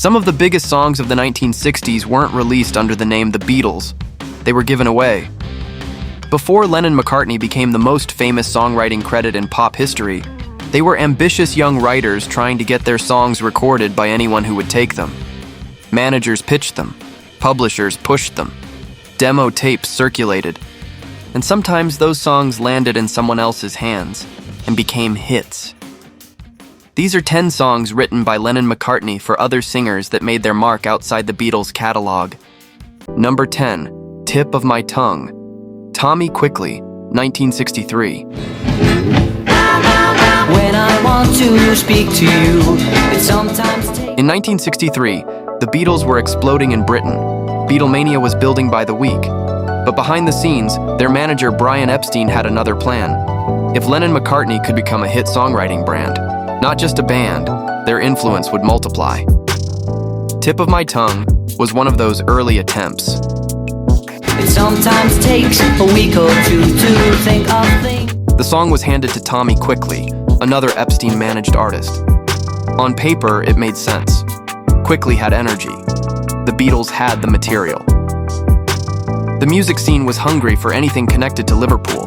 Some of the biggest songs of the 1960s weren't released under the name The Beatles. They were given away. Before Lennon-McCartney became the most famous songwriting credit in pop history, they were ambitious young writers trying to get their songs recorded by anyone who would take them. Managers pitched them, publishers pushed them, demo tapes circulated, and sometimes those songs landed in someone else's hands and became hits. These are 10 songs written by Lennon-McCartney for other singers that made their mark outside the Beatles' catalog. Number 10, Tip of My Tongue, Tommy Quickly, 1963. When I want to speak to you, it sometimes takes... In 1963, the Beatles were exploding in Britain. Beatlemania was building by the week. But behind the scenes, their manager Brian Epstein had another plan. If Lennon-McCartney could become a hit songwriting brand, not just a band, their influence would multiply. Tip of My Tongue was one of those early attempts. It sometimes takes a week or two to think of things. The song was handed to Tommy Quickly, another Epstein-managed artist. On paper, it made sense. Quickly had energy. The Beatles had the material. The music scene was hungry for anything connected to Liverpool.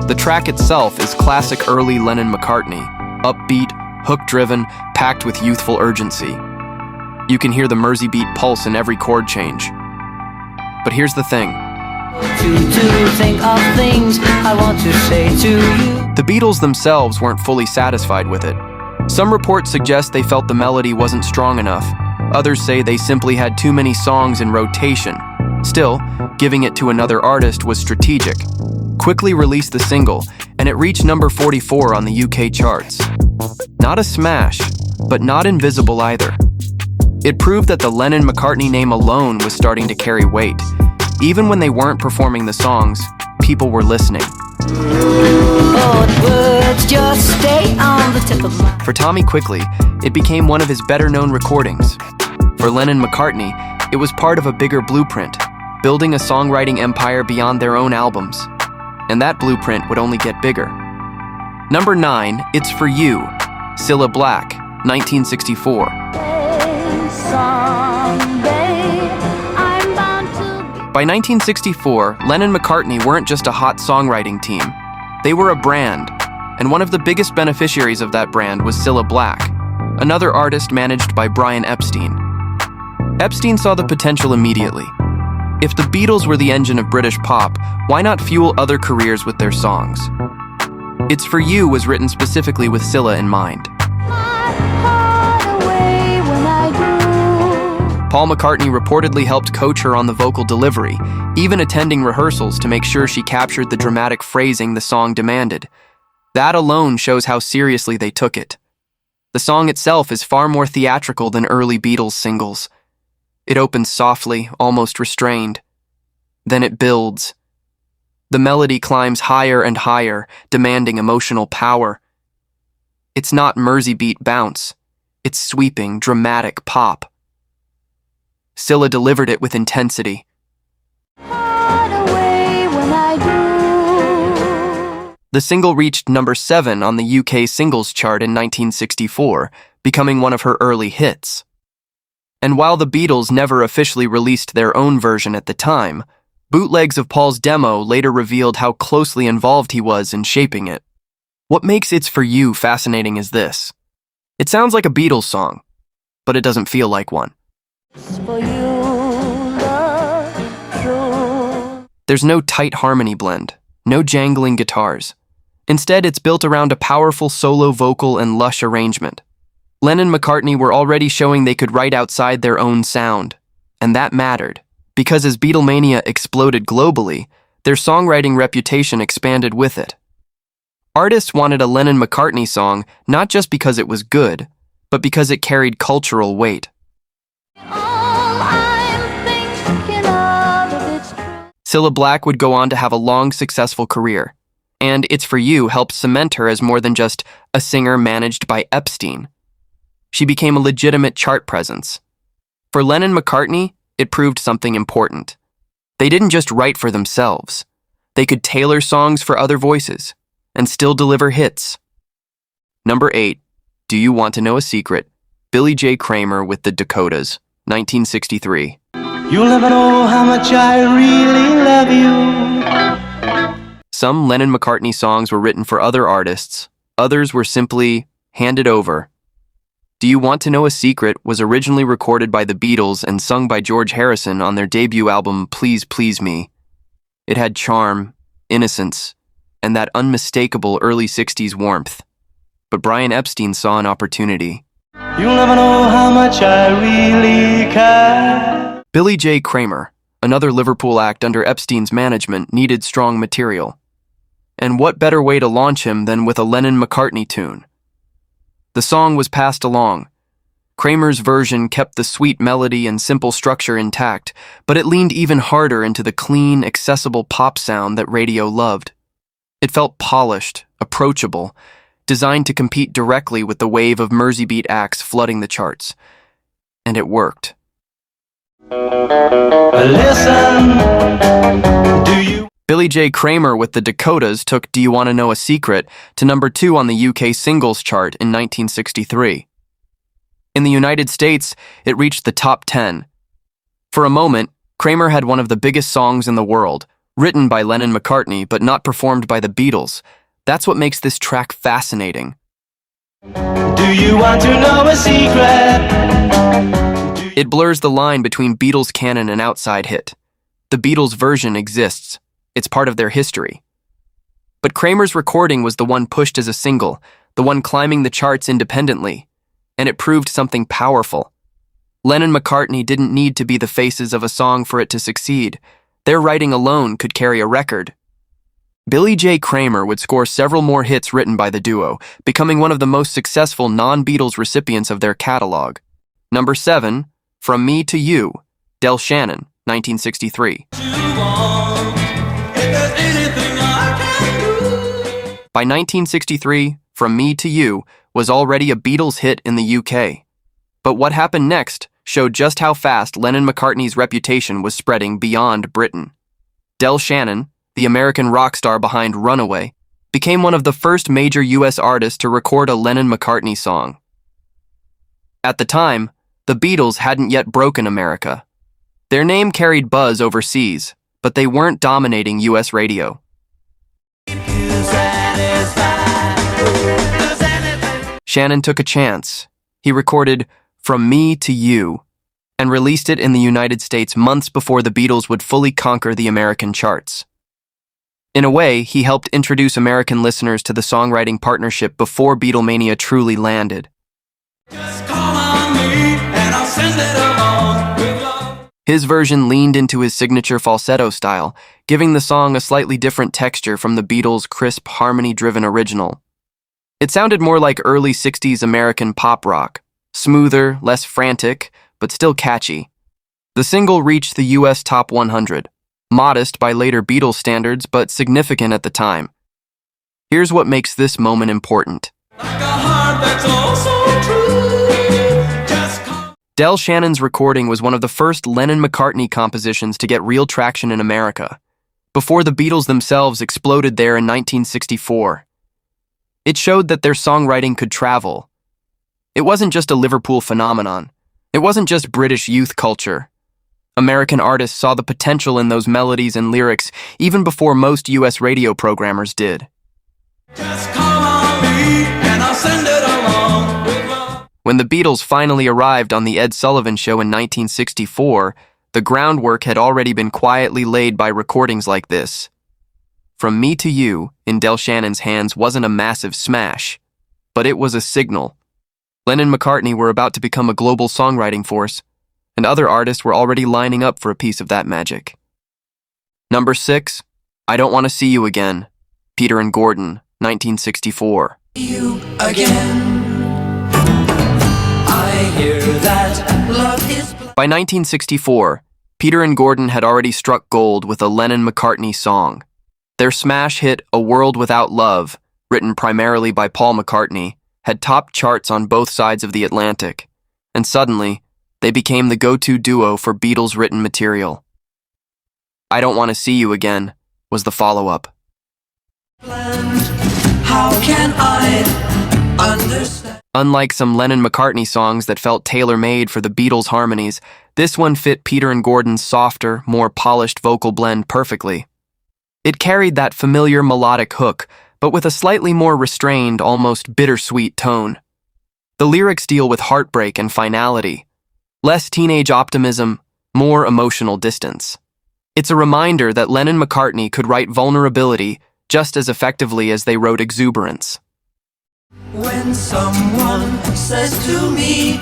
The track itself is classic early Lennon-McCartney, upbeat, hook-driven, packed with youthful urgency. You can hear the Mersey beat pulse in every chord change. But here's the thing. To think of things I want to say to you. The Beatles themselves weren't fully satisfied with it. Some reports suggest they felt the melody wasn't strong enough. Others say they simply had too many songs in rotation. Still, giving it to another artist was strategic. Quickly released the single, and it reached number 44 on the UK charts. Not a smash, but not invisible either. It proved that the Lennon-McCartney name alone was starting to carry weight. Even when they weren't performing the songs, people were listening. Oh, the words just stay on the tip of my... For Tommy Quickly, it became one of his better-known recordings. For Lennon-McCartney, it was part of a bigger blueprint, building a songwriting empire beyond their own albums. And that blueprint would only get bigger. Number 9, It's For You, Cilla Black, 1964. By 1964, Lennon-McCartney weren't just a hot songwriting team. They were a brand, and one of the biggest beneficiaries of that brand was Cilla Black, another artist managed by Brian Epstein. Epstein saw the potential immediately. If the Beatles were the engine of British pop, why not fuel other careers with their songs? It's For You was written specifically with Cilla in mind. Paul McCartney reportedly helped coach her on the vocal delivery, even attending rehearsals to make sure she captured the dramatic phrasing the song demanded. That alone shows how seriously they took it. The song itself is far more theatrical than early Beatles singles. It opens softly, almost restrained. Then it builds. The melody climbs higher and higher, demanding emotional power. It's not Mersey beat bounce. It's sweeping, dramatic pop. Cilla delivered it with intensity. The single reached number 7 on the UK singles chart in 1964, becoming one of her early hits. And while the Beatles never officially released their own version at the time, bootlegs of Paul's demo later revealed how closely involved he was in shaping it. What makes It's For You fascinating is this. It sounds like a Beatles song, but it doesn't feel like one. There's no tight harmony blend, no jangling guitars. Instead, it's built around a powerful solo vocal and lush arrangement. Lennon-McCartney were already showing they could write outside their own sound, and that mattered, because as Beatlemania exploded globally, their songwriting reputation expanded with it. Artists wanted a Lennon-McCartney song not just because it was good, but because it carried cultural weight. Cilla Black would go on to have a long, successful career, and It's For You helped cement her as more than just a singer managed by Epstein. She became a legitimate chart presence. For Lennon-McCartney, it proved something important. They didn't just write for themselves. They could tailor songs for other voices and still deliver hits. Number 8, Do You Want to Know a Secret? Billy J. Kramer with the Dakotas, 1963. You'll never know how much I really love you. Some Lennon-McCartney songs were written for other artists. Others were simply handed over. Do You Want to Know a Secret was originally recorded by the Beatles and sung by George Harrison on their debut album Please Please Me. It had charm, innocence, and that unmistakable early 60s warmth. But Brian Epstein saw an opportunity. You'll never know how much I really care. Billy J. Kramer, another Liverpool act under Epstein's management, needed strong material. And what better way to launch him than with a Lennon-McCartney tune? The song was passed along. Kramer's version kept the sweet melody and simple structure intact, but it leaned even harder into the clean, accessible pop sound that radio loved. It felt polished, approachable, designed to compete directly with the wave of Merseybeat acts flooding the charts. And it worked. Listen, do you? Billy J. Kramer with the Dakotas took Do You Want to Know a Secret to number 2 on the UK singles chart in 1963. In the United States, it reached the top 10. For a moment, Kramer had one of the biggest songs in the world, written by Lennon-McCartney but not performed by the Beatles. That's what makes this track fascinating. Do you want to know a secret? It blurs the line between Beatles canon and outside hit. The Beatles version exists. It's part of their history. But Kramer's recording was the one pushed as a single, the one climbing the charts independently, and it proved something powerful. Lennon-McCartney didn't need to be the faces of a song for it to succeed. Their writing alone could carry a record. Billy J. Kramer would score several more hits written by the duo, becoming one of the most successful non-Beatles recipients of their catalog. Number 7, From Me to You, Del Shannon, 1963. By 1963, From Me to You was already a Beatles hit in the UK. But what happened next showed just how fast Lennon-McCartney's reputation was spreading beyond Britain. Del Shannon, the American rock star behind Runaway, became one of the first major US artists to record a Lennon-McCartney song. At the time, the Beatles hadn't yet broken America. Their name carried buzz overseas, but they weren't dominating US radio. Shannon took a chance. He recorded From Me to You and released it in the United States months before the Beatles would fully conquer the American charts. In a way, he helped introduce American listeners to the songwriting partnership before Beatlemania truly landed. Just call on me and I'll send it along with love. His version leaned into his signature falsetto style, giving the song a slightly different texture from the Beatles' crisp, harmony-driven original. It sounded more like early 60s American pop rock, smoother, less frantic, but still catchy. The single reached the US Top 100. Modest by later Beatles standards, but significant at the time. Here's what makes this moment important. Like a heart that's also true. Just call. Del Shannon's recording was one of the first Lennon-McCartney compositions to get real traction in America, before the Beatles themselves exploded there in 1964. It showed that their songwriting could travel. It wasn't just a Liverpool phenomenon. It wasn't just British youth culture. American artists saw the potential in those melodies and lyrics even before most US radio programmers did. Just call on me and I'll send it along with love. When the Beatles finally arrived on The Ed Sullivan Show in 1964, the groundwork had already been quietly laid by recordings like this. From Me to You, in Del Shannon's hands, wasn't a massive smash, but it was a signal. Lennon-McCartney were about to become a global songwriting force, and other artists were already lining up for a piece of that magic. Number 6, I Don't Want to See You Again, Peter and Gordon, 1964. You again. I hear that love is By 1964, Peter and Gordon had already struck gold with a Lennon-McCartney song. Their smash hit A World Without Love, written primarily by Paul McCartney, had topped charts on both sides of the Atlantic, and suddenly, they became the go-to duo for Beatles-written material. I Don't Want to See You Again was the follow-up. how can I Unlike some Lennon-McCartney songs that felt tailor-made for the Beatles' harmonies, this one fit Peter and Gordon's softer, more polished vocal blend perfectly. It carried that familiar melodic hook, but with a slightly more restrained, almost bittersweet tone. The lyrics deal with heartbreak and finality. Less teenage optimism, more emotional distance. It's a reminder that Lennon-McCartney could write vulnerability just as effectively as they wrote exuberance. When someone says to me,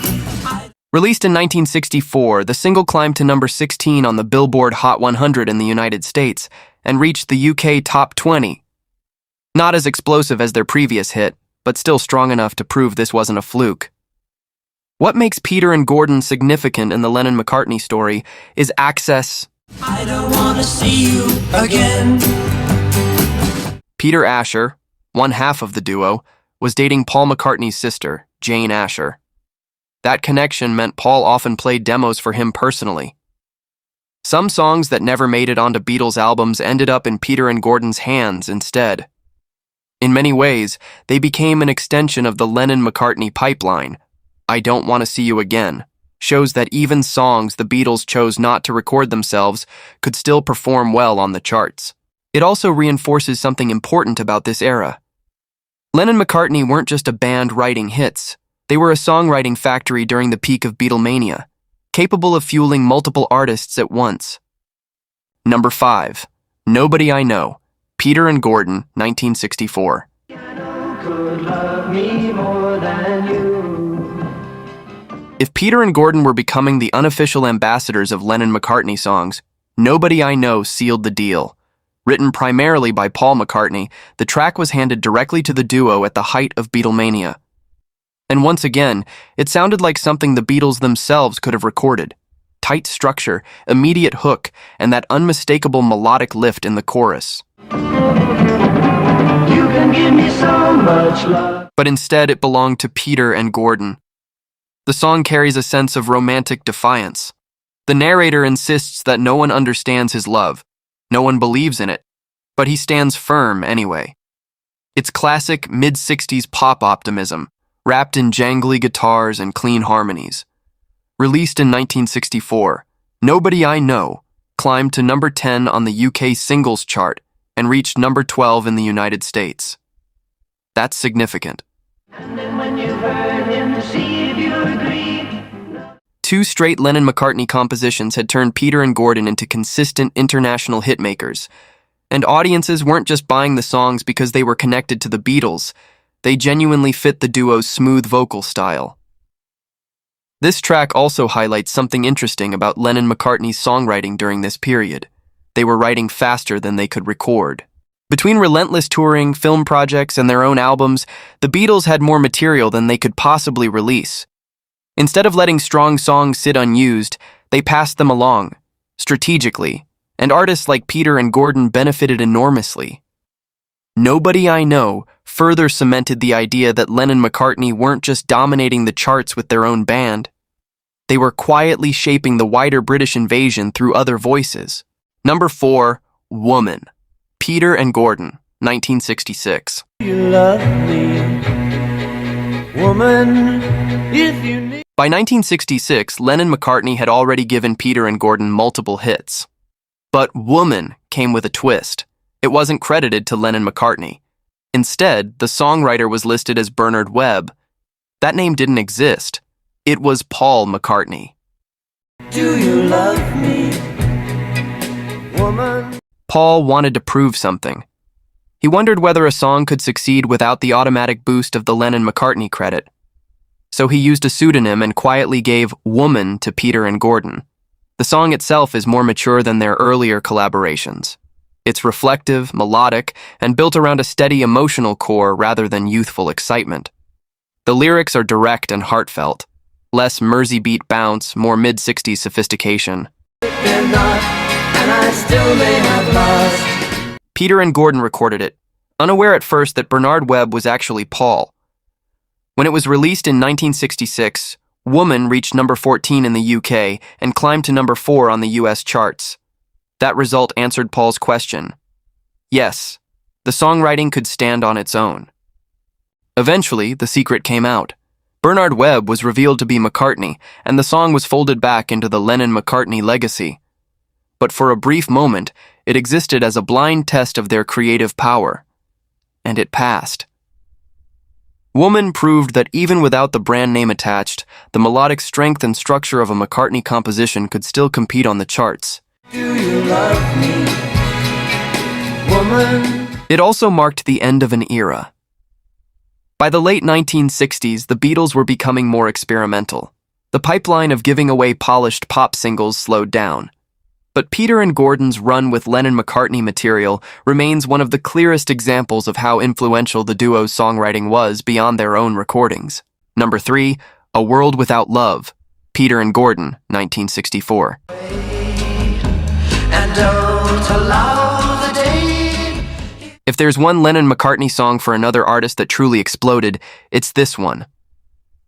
Released in 1964, the single climbed to number 16 on the Billboard Hot 100 in the United States and reached the UK Top 20. Not as explosive as their previous hit, but still strong enough to prove this wasn't a fluke. What makes Peter and Gordon significant in the Lennon-McCartney story is access. I don't want to see you again. Peter Asher, one half of the duo, was dating Paul McCartney's sister, Jane Asher. That connection meant Paul often played demos for him personally. Some songs that never made it onto Beatles albums ended up in Peter and Gordon's hands instead. In many ways, they became an extension of the Lennon-McCartney pipeline. I Don't Want to See You Again shows that even songs the Beatles chose not to record themselves could still perform well on the charts. It also reinforces something important about this era. Lennon-McCartney weren't just a band writing hits. They were a songwriting factory during the peak of Beatlemania, capable of fueling multiple artists at once. Number 5. Nobody I Know, Peter and Gordon, 1964. Could love me more than you. If Peter and Gordon were becoming the unofficial ambassadors of Lennon-McCartney songs, Nobody I Know sealed the deal. Written primarily by Paul McCartney, the track was handed directly to the duo at the height of Beatlemania. And once again, it sounded like something the Beatles themselves could have recorded. Tight structure, immediate hook, and that unmistakable melodic lift in the chorus. You can give me so much love. But instead, it belonged to Peter and Gordon. The song carries a sense of romantic defiance. The narrator insists that no one understands his love. No one believes in it, but he stands firm anyway. It's classic mid-60s pop optimism, wrapped in jangly guitars and clean harmonies. Released in 1964, Nobody I Know climbed to number 10 on the UK singles chart and reached number 12 in the United States. That's significant. And then when you heard him to see if you agree. 2 straight Lennon-McCartney compositions had turned Peter and Gordon into consistent international hitmakers, and audiences weren't just buying the songs because they were connected to the Beatles. They genuinely fit the duo's smooth vocal style. This track also highlights something interesting about Lennon-McCartney's songwriting during this period. They were writing faster than they could record. Between relentless touring, film projects, and their own albums, the Beatles had more material than they could possibly release. Instead of letting strong songs sit unused, they passed them along, strategically, and artists like Peter and Gordon benefited enormously. Nobody I Know further cemented the idea that Lennon-McCartney weren't just dominating the charts with their own band. They were quietly shaping the wider British invasion through other voices. Number 4, Woman, Peter and Gordon, 1966. You love me, woman, if you need. By 1966, Lennon-McCartney had already given Peter and Gordon multiple hits. But Woman came with a twist. It wasn't credited to Lennon-McCartney. Instead, the songwriter was listed as Bernard Webb. That name didn't exist. It was Paul McCartney. Do you love me, woman? Paul wanted to prove something. He wondered whether a song could succeed without the automatic boost of the Lennon-McCartney credit. So he used a pseudonym and quietly gave Woman to Peter and Gordon. The song itself is more mature than their earlier collaborations. It's reflective, melodic, and built around a steady emotional core rather than youthful excitement. The lyrics are direct and heartfelt. Less Mersey beat bounce, more mid-60s sophistication. They're not, and I still may have lost. Peter and Gordon recorded it, unaware at first that Bernard Webb was actually Paul. When it was released in 1966, Woman reached number 14 in the UK and climbed to number 4 on the US charts. That result answered Paul's question. Yes, the songwriting could stand on its own. Eventually, the secret came out. Bernard Webb was revealed to be McCartney, and the song was folded back into the Lennon-McCartney legacy. But for a brief moment, it existed as a blind test of their creative power. And it passed. Woman proved that even without the brand name attached, the melodic strength and structure of a McCartney composition could still compete on the charts. Do you love me, woman? It also marked the end of an era. By the late 1960s, the Beatles were becoming more experimental. The pipeline of giving away polished pop singles slowed down. But Peter and Gordon's run with Lennon-McCartney material remains one of the clearest examples of how influential the duo's songwriting was beyond their own recordings. Number 3, A World Without Love, Peter and Gordon, 1964. And don't allow the day. If there's one Lennon-McCartney song for another artist that truly exploded, it's this one.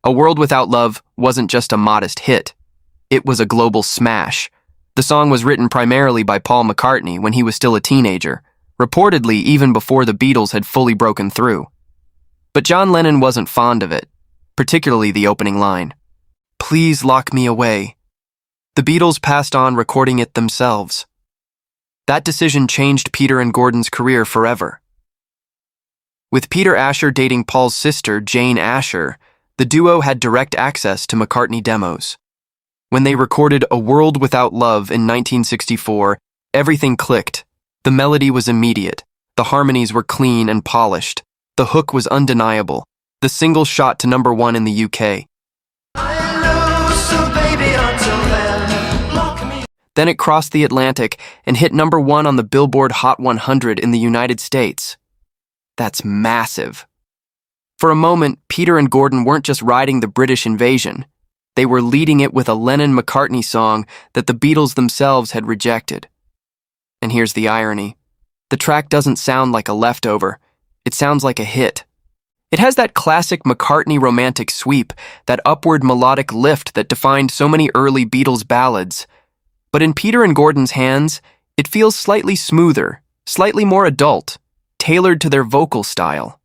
A World Without Love wasn't just a modest hit. It was a global smash. The song was written primarily by Paul McCartney when he was still a teenager, reportedly even before the Beatles had fully broken through. But John Lennon wasn't fond of it, particularly the opening line, "Please lock me away." The Beatles passed on recording it themselves. That decision changed Peter and Gordon's career forever. With Peter Asher dating Paul's sister, Jane Asher, the duo had direct access to McCartney demos. When they recorded A World Without Love in 1964, everything clicked. The melody was immediate. The harmonies were clean and polished. The hook was undeniable. The single shot to number 1 in the UK. Then it crossed the Atlantic and hit number 1 on the Billboard Hot 100 in the United States. That's massive. For a moment, Peter and Gordon weren't just riding the British invasion. They were leading it with a Lennon-McCartney song that the Beatles themselves had rejected. And here's the irony. The track doesn't sound like a leftover. It sounds like a hit. It has that classic McCartney romantic sweep, that upward melodic lift that defined so many early Beatles ballads. But in Peter and Gordon's hands, it feels slightly smoother, slightly more adult, tailored to their vocal style.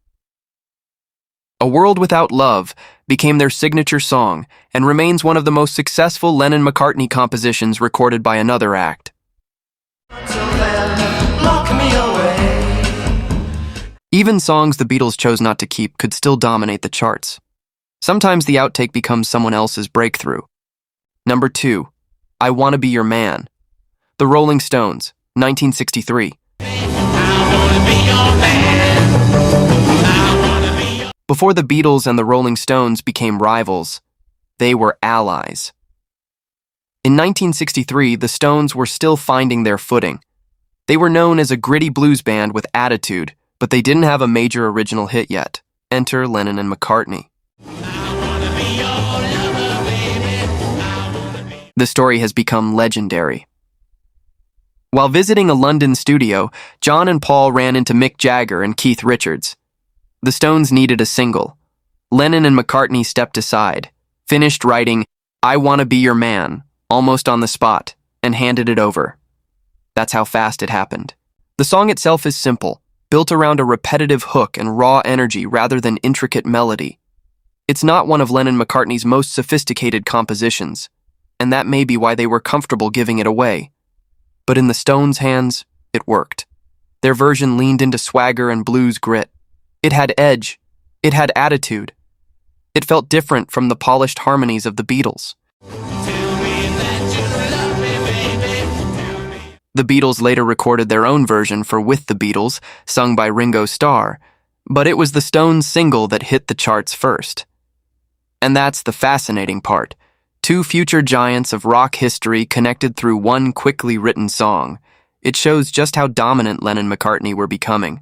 A World Without Love became their signature song and remains one of the most successful Lennon-McCartney compositions recorded by another act. Even songs the Beatles chose not to keep could still dominate the charts. Sometimes the outtake becomes someone else's breakthrough. Number 2, I Wanna Be Your Man, The Rolling Stones, 1963. Before the Beatles and the Rolling Stones became rivals, they were allies. In 1963, the Stones were still finding their footing. They were known as a gritty blues band with attitude, but they didn't have a major original hit yet. Enter Lennon and McCartney. The story has become legendary. While visiting a London studio, John and Paul ran into Mick Jagger and Keith Richards. The Stones needed a single. Lennon and McCartney stepped aside, finished writing I Wanna Be Your Man, almost on the spot, and handed it over. That's how fast it happened. The song itself is simple, built around a repetitive hook and raw energy rather than intricate melody. It's not one of Lennon-McCartney's most sophisticated compositions, and that may be why they were comfortable giving it away. But in the Stones' hands, it worked. Their version leaned into swagger and blues grit. It had edge. It had attitude. It felt different from the polished harmonies of the Beatles. The Beatles later recorded their own version for With the Beatles, sung by Ringo Starr, but it was the Stones' single that hit the charts first. And that's the fascinating part. 2 future giants of rock history connected through one quickly written song. It shows just how dominant Lennon and McCartney were becoming.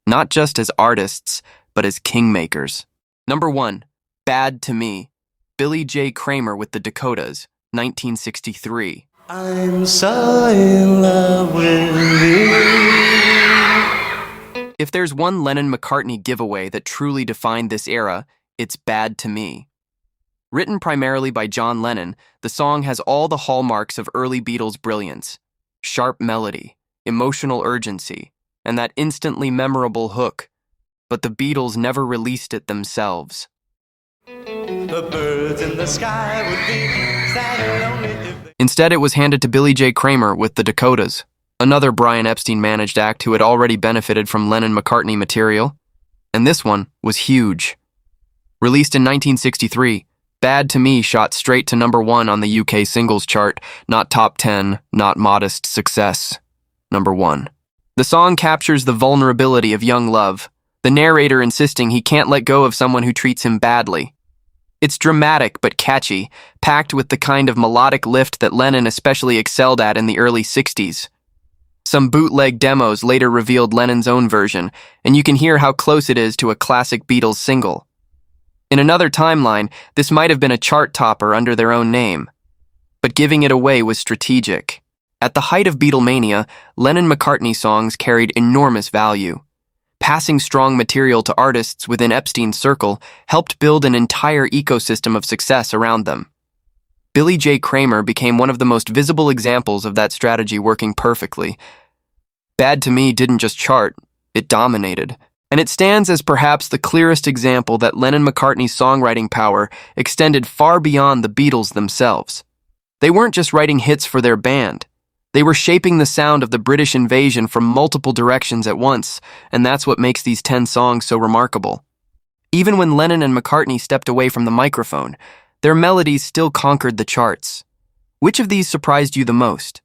Not just as artists, but as kingmakers. Number 1, Bad to Me, Billy J. Kramer with the Dakotas, 1963. I'm so in love with you. If there's one Lennon-McCartney giveaway that truly defined this era, it's Bad to Me. Written primarily by John Lennon, the song has all the hallmarks of early Beatles brilliance. Sharp melody, emotional urgency, and that instantly memorable hook. but the Beatles never released it themselves. The birds in the sky would be sad and lonely if they... Instead, it was handed to Billy J. Kramer with the Dakotas, another Brian Epstein-managed act who had already benefited from Lennon-McCartney material. And this one was huge. Released in 1963, Bad to Me shot straight to #1 on the UK singles chart, not top 10, not modest success. #1. The song captures the vulnerability of young love, the narrator insisting he can't let go of someone who treats him badly. It's dramatic but catchy, packed with the kind of melodic lift that Lennon especially excelled at in the early 60s. Some bootleg demos later revealed Lennon's own version, and you can hear how close it is to a classic Beatles single. In another timeline, this might have been a chart topper under their own name. But giving it away was strategic. At the height of Beatlemania, Lennon-McCartney songs carried enormous value. Passing strong material to artists within Epstein's circle helped build an entire ecosystem of success around them. Billy J. Kramer became one of the most visible examples of that strategy working perfectly. Bad to Me didn't just chart, it dominated. And it stands as perhaps the clearest example that Lennon-McCartney's songwriting power extended far beyond the Beatles themselves. They weren't just writing hits for their band. They were shaping the sound of the British invasion from multiple directions at once, and that's what makes these 10 songs so remarkable. Even when Lennon and McCartney stepped away from the microphone, their melodies still conquered the charts. Which of these surprised you the most?